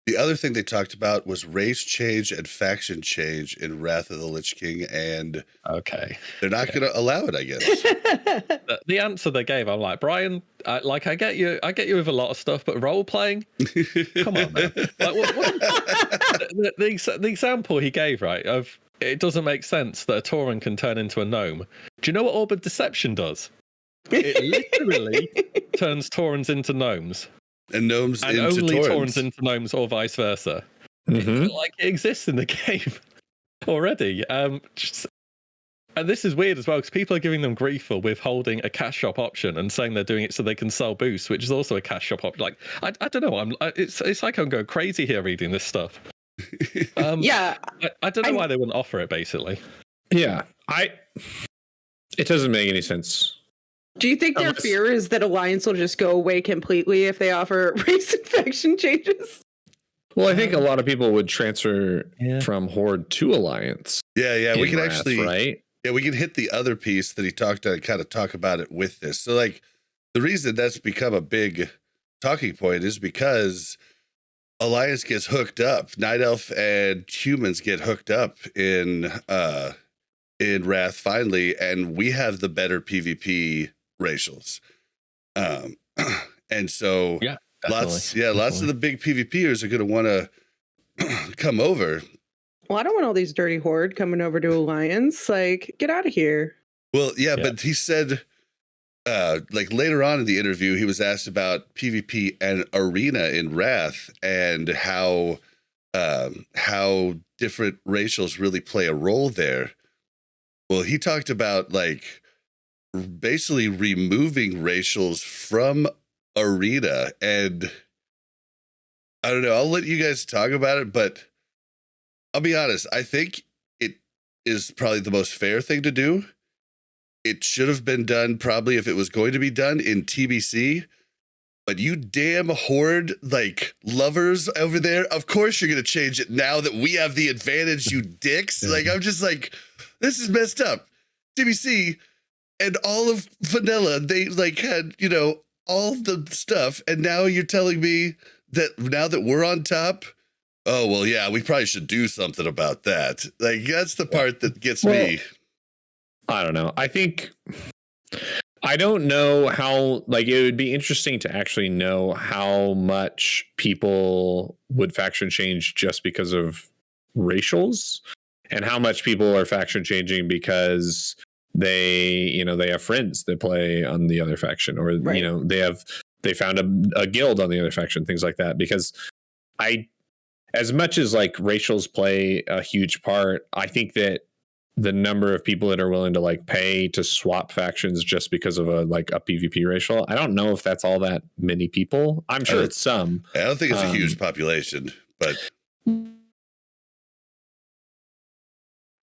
The other thing they talked about was race change and faction change in Wrath of the Lich King, and they're not going to allow it, I guess. The answer they gave, I'm like, Brian, I get you with a lot of stuff, but role playing, come on, man. Like, the example he gave, right, of it doesn't make sense that a Tauren can turn into a gnome. Do you know what Orb of Deception does? It literally turns Taurens into gnomes. And gnomes and into only Taurens. Into gnomes or vice versa. Mm-hmm. It exists in the game already. And this is weird as well, because people are giving them grief for withholding a cash shop option and saying they're doing it so they can sell boosts, which is also a cash shop option. Like, I don't know. It's like I'm going crazy here reading this stuff. Yeah, I don't know why they wouldn't offer it. Basically, yeah, it doesn't make any sense. Do you think their fear is that Alliance will just go away completely if they offer race and faction changes? Well, I think a lot of people would transfer from Horde to Alliance. Yeah, we can Wrath, actually, right? Yeah, we can hit the other piece that he talked to, kind of talk about it with this. So, like, the reason that's become a big talking point is because Alliance gets hooked up. Night Elf and humans get hooked up in Wrath finally, and we have the better PvP racials. And so lots of the big PvPers are going to want to come over. Well, I don't want all these dirty Horde coming over to Alliance. Like, get out of here. Well, yeah, but he said, like later on in the interview, he was asked about PvP and Arena in Wrath and how different racials really play a role there. Well, he talked about like basically removing racials from Arena, and I don't know, I'll let you guys talk about it, but I'll be honest, I think it is probably the most fair thing to do. It should have been done probably if it was going to be done in TBC, but you damn Horde like lovers over there, of course you're going to change it now that we have the advantage, you dicks. Like, I'm just like, this is messed up. TBC and all of vanilla, they like had, you know, all the stuff, and now you're telling me that now that we're on top, oh, well, yeah, we probably should do something about that. Like, that's the part that gets me. I don't know. I don't know how, like, it would be interesting to actually know how much people would faction change just because of racials, and how much people are faction changing because they have friends that play on the other faction, or, you know, they found a guild on the other faction, things like that. Because as much as like racials play a huge part, I think that the number of people that are willing to like pay to swap factions just because of a PvP racial, I don't know if that's all that many people. I'm sure it's some. I don't think it's a huge population, but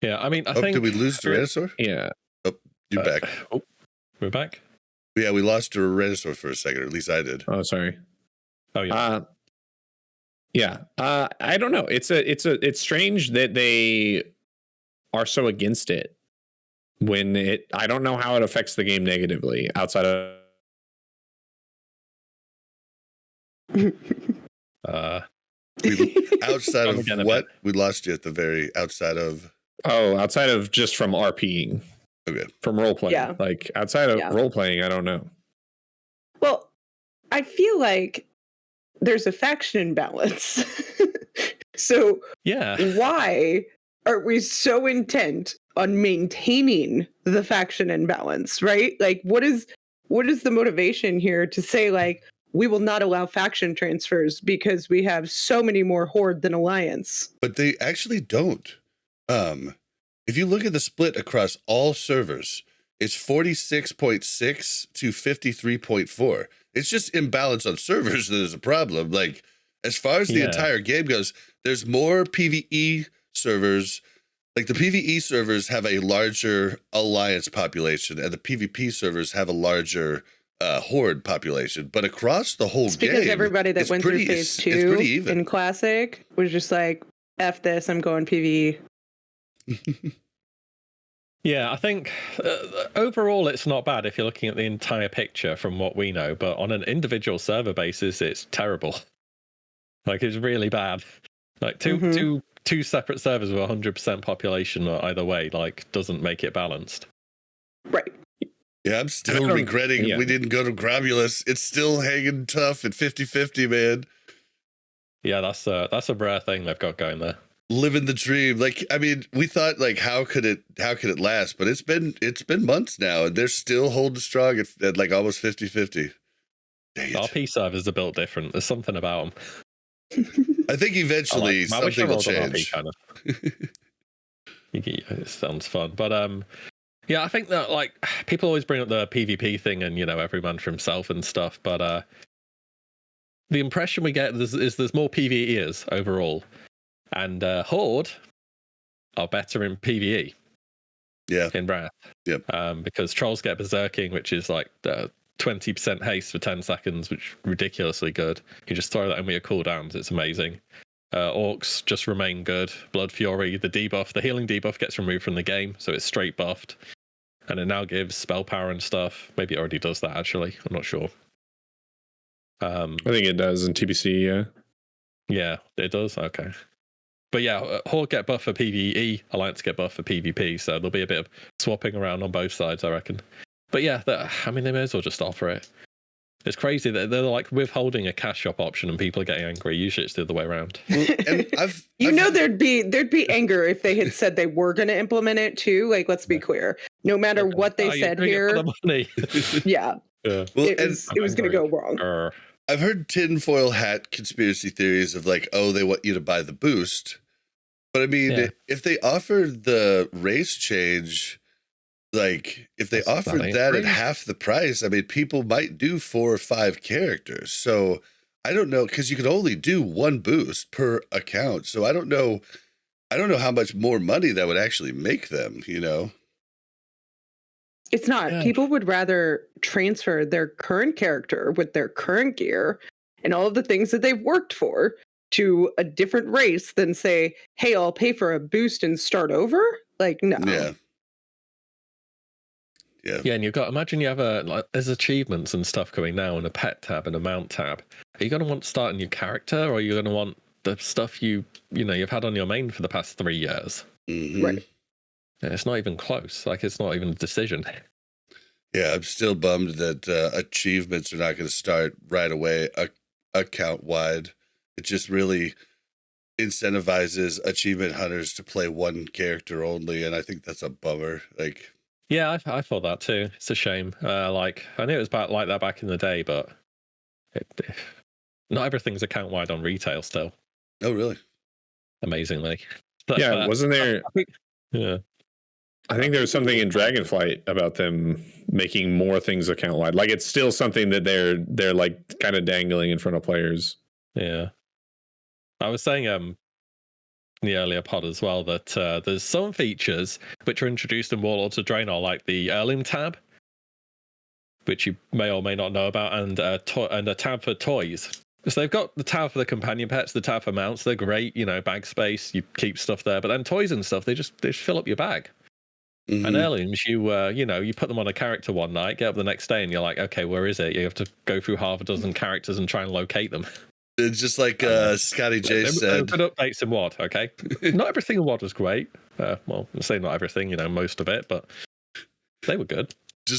yeah, I mean, I think. Did we lose Duranasaur? Yeah. Oh, you're back. Oh, we're back. Yeah, we lost Duranasaur for a second, or at least I did. Oh, sorry. Oh yeah. Yeah. I don't know. It's strange that they are so against it when I don't know how it affects the game negatively outside of outside of what? We lost you at the very outside of. Oh, outside of just from RPing. Okay. From role playing. Yeah. Like outside of role playing, I don't know. Well, I feel like there's a faction imbalance. So why are we so intent on maintaining the faction imbalance, right? Like, what is the motivation here to say, like, we will not allow faction transfers because we have so many more Horde than Alliance? But they actually don't. If you look at the split across all servers, it's 46.6 to 53.4. It's just imbalance on servers that is a problem. Like, as far as the entire game goes, there's more PvE servers. Like, the PvE servers have a larger Alliance population, and the PvP servers have a larger Horde population. But across the whole game, because everybody that went through phase 2 in Classic was just like, F this, I'm going PvE. Yeah, I think overall it's not bad if you're looking at the entire picture from what we know, but on an individual server basis, it's terrible. Like, it's really bad. Like, two separate servers with 100% population or either way, like, doesn't make it balanced. Right. Yeah, I'm still regretting we didn't go to Gromulus. It's still hanging tough at 50-50, man. Yeah, that's a rare thing they've got going there. Living the dream. Like, I mean, we thought, like, how could it last? But it's been months now, and they're still holding strong at like almost 50-50. RP servers are built different. There's something about them. I think eventually something will change. Kind of. It sounds fun, but yeah, I think that, like, people always bring up the PvP thing and, you know, every man for himself and stuff, but the impression we get is there's more PvEers overall, and Horde are better in PvE. Yeah. In Wrath. Yep. Because trolls get berserking, which is like 20% haste for 10 seconds, which is ridiculously good. You just throw that in with your cooldowns, it's amazing. Orcs just remain good. Blood Fury, the healing debuff gets removed from the game, so it's straight buffed. And it now gives spell power and stuff. Maybe it already does that, actually. I'm not sure. I think it does in TBC, yeah. Yeah, it does? Okay. But yeah, Horde get buff for PvE, Alliance get buff for PvP, so there'll be a bit of swapping around on both sides, I reckon. But yeah, I mean, they may as well just offer it. It's crazy that they're like withholding a cash shop option and people are getting angry. Usually it's the other way around. Well, there'd be anger if they had said they were going to implement it too. Like, let's be clear. No matter what they said here. Yeah. Well, it was going to go wrong. I've heard tinfoil hat conspiracy theories of like, oh, they want you to buy the boost. But I mean, if they offered the race change, like if they offered that at half the price, I mean, people might do 4 or 5 characters. So I don't know, because you can only do 1 boost per account. So I don't know how much more money that would actually make them, you know? It's not. Yeah. People would rather transfer their current character with their current gear and all of the things that they've worked for to a different race than say, hey, I'll pay for a boost and start over. Like, no. Yeah, and you've got, imagine you have there's achievements and stuff coming now and a pet tab and a mount tab. Are you going to want to start a new character, or are you going to want the stuff you've had on your main for the past 3 years? Mm-hmm. Right. And it's not even close. Like, it's not even a decision. Yeah, I'm still bummed that achievements are not going to start right away account wide. It just really incentivizes achievement hunters to play 1 character only, and I think that's a bummer. Like, yeah, I thought that too. It's a shame. Like, I knew it was like that back in the day, but not everything's account wide on retail still. Oh, really? Amazingly. Yeah, wasn't there? Yeah. I think there was something in Dragonflight about them making more things account wide. Like, it's still something that they're like kind of dangling in front of players. Yeah. I was saying in the earlier pod as well that there's some features which are introduced in Warlords of Draenor, like the Heirloom tab, which you may or may not know about, and a tab for toys. So they've got the tab for the companion pets, the tab for mounts. They're great, bag space. You keep stuff there, but then toys and stuff, they just fill up your bag. Mm-hmm. And heirlooms, you put them on a character one night, get up the next day, and you're like, okay, where is it? You have to go through half a dozen characters and try and locate them. It's just like Scotty J said. Good updates in WoD, okay? Not everything in WoD was great. Well, I'll say not everything, most of it, but they were good.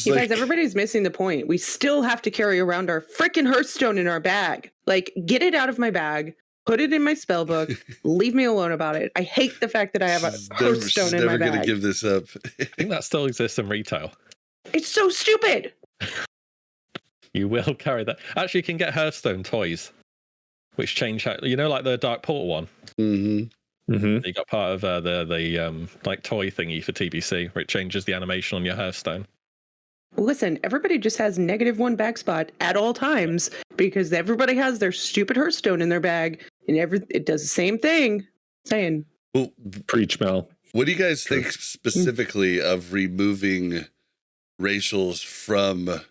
Guys, everybody's missing the point. We still have to carry around our freaking Hearthstone in our bag. Like, get it out of my bag. Put it in my spell book. Leave me alone about it. I hate the fact that I have a Hearthstone in my bag. Never going to give this up. I think that still exists in retail. It's so stupid. You will carry that. Actually, you can get Hearthstone toys, which change how, like the Dark Portal one. Mm-hmm. You got part of the like toy thingy for TBC, where it changes the animation on your Hearthstone. Listen, everybody just has -1 bag spot at all times because everybody has their stupid Hearthstone in their bag, and it does the same thing. Saying, well, preach, Mel. What do you guys think specifically of removing racials from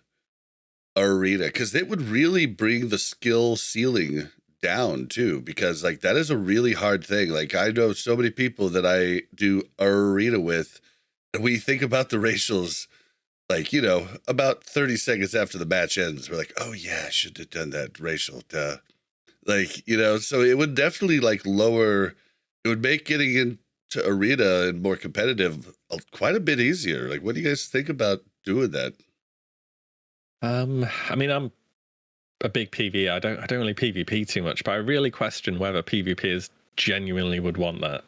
Arena? Because it would really bring the skill ceiling down too, because like that is a really hard thing. Like, I know so many people that I do Arena with, and we think about the racials. Like, about 30 seconds after the match ends, we're like, oh, yeah, I should have done that racial. Like, so it would definitely like lower, it would make getting into arena and more competitive quite a bit easier. Like, what do you guys think about doing that? I mean, I'm a big PvE. I don't really PvP too much, but I really question whether PvPers genuinely would want that.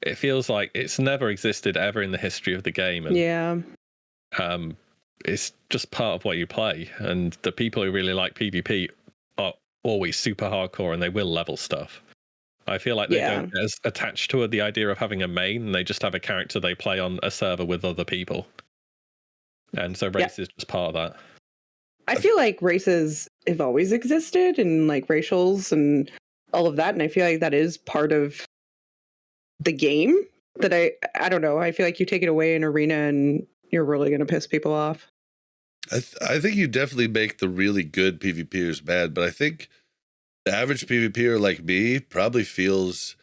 It feels like it's never existed ever in the history of the game, and it's just part of what you play. And the people who really like PvP are always super hardcore, and they will level stuff. I feel like they don't get as attached to the idea of having a main, and they just have a character they play on a server with other people. And so race is just part of that. I feel like races have always existed, and like racials and all of that, and I feel like that is part of the game. That I don't know. I feel like you take it away in arena, and you're really going to piss people off. I think you definitely make the really good PvPers mad, but I think the average PvPer like me probably feels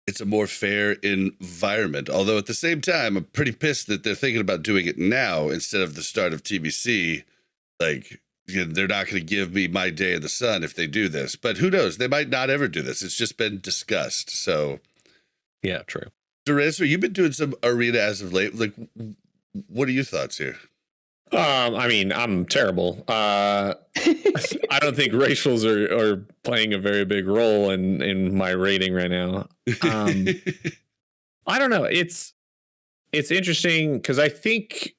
it's a more fair environment. Although at the same time, I'm pretty pissed that they're thinking about doing it now instead of the start of TBC. Like, they're not going to give me my day in the sun if they do this. But who knows? They might not ever do this. It's just been discussed. So, yeah, true. Duranasaur, you've been doing some arena as of late. Like, what are your thoughts here? I mean, I'm terrible. I don't think racials are playing a very big role in my rating right now. I don't know. It's interesting because I think,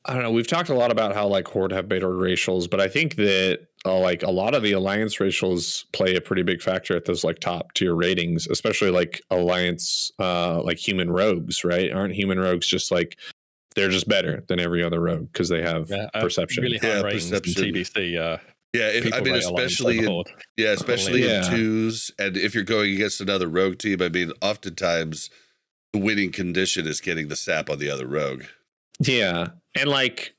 I don't know. We've talked a lot about how like Horde have better racials, but I think that like a lot of the Alliance racials play a pretty big factor at those like top tier ratings, especially like Alliance, like human rogues, right? Aren't human rogues just like, they're just better than every other rogue because they have perception. Really high ratings perception. In TBC. I mean, especially in twos, and if you're going against another rogue team, I mean, oftentimes the winning condition is getting the sap on the other rogue. Yeah, and like,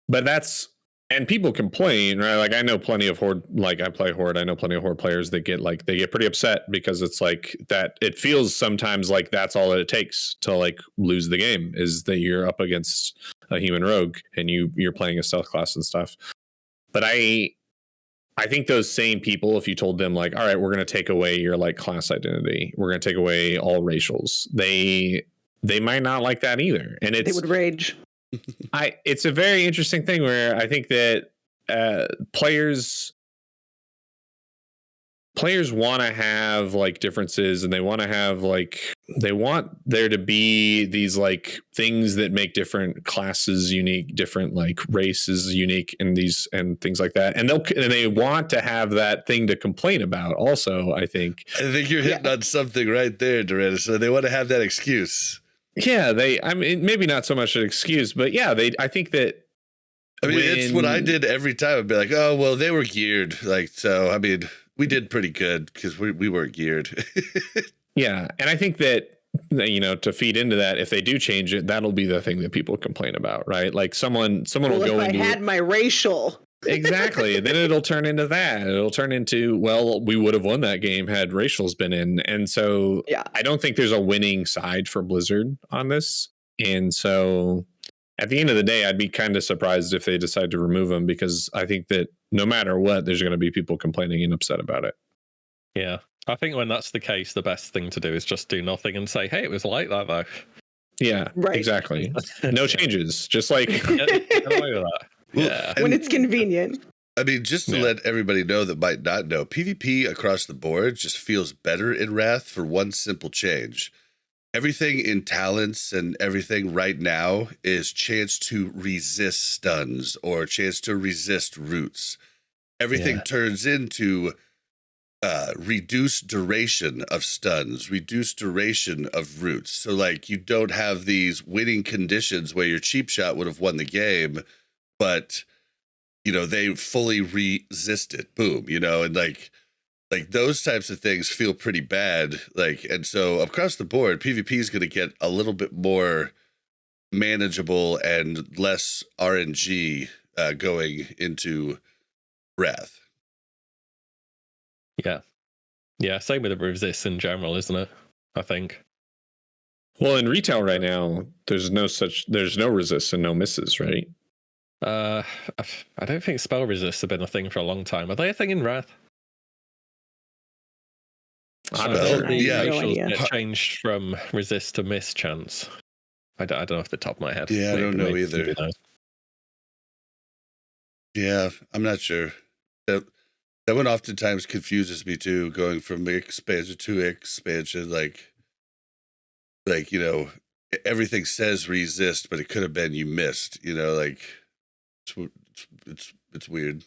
but that's, and people complain, right? Like I know plenty of Horde, like I play Horde, I know plenty of Horde players that get like, they get pretty upset because it's like that, it feels sometimes like that's all that it takes to like lose the game, is that you're up against a human rogue and you're playing a stealth class and stuff. But I think those same people, if you told them like, all right, we're going to take away your like class identity, we're going to take away all racials, they might not like that either. And they would rage. It's a very interesting thing where I think that players want to have like differences, and they want to have like, they want there to be these like things that make different classes unique, different like races unique, and these and things like that. And they want to have that thing to complain about also, I think. I think you're hitting on something right there, Duranasaur. So they want to have that excuse. Yeah, I mean, maybe not so much an excuse, but yeah, I think that. I mean, it's what I did every time. I'd be like, oh, well, they were geared. Like, so, I mean, we did pretty good because we weren't geared. Yeah. And I think that, to feed into that, if they do change it, that'll be the thing that people complain about, right? Like someone will go into. I had my racial. Exactly. Then it'll turn into that. It'll turn into, well, we would have won that game had racials been in. And so I don't think there's a winning side for Blizzard on this. And so at the end of the day, I'd be kind of surprised if they decide to remove them, because I think that no matter what, there's going to be people complaining and upset about it. Yeah. I think when that's the case, the best thing to do is just do nothing and say, hey, it was like that though. Yeah, right. Exactly. No changes. Just like get away with that. Yeah. When it's convenient. I mean, just to let everybody know that might not know, PvP across the board just feels better in Wrath for one simple change. Everything in talents and everything right now is chance to resist stuns or chance to resist roots. Everything turns into reduced duration of stuns, reduced duration of roots. So like you don't have these winning conditions where your cheap shot would have won the game, but they fully resist it. Boom, and like those types of things feel pretty bad. Like, and so across the board, PvP is going to get a little bit more manageable and less RNG going into Wrath. Yeah. Same with the resist in general, isn't it? I think. Well, in retail right now, there's no resist and no misses, right? I don't think spell resists have been a thing for a long time. Are they a thing in Wrath? I The yeah. racials get changed from resist to mischance. I don't know off the top of my head. Yeah, I don't know either. Yeah, I'm not sure. That one oftentimes confuses me too, going from expansion to expansion. Like everything says resist, but it could have been you missed. Like it's weird.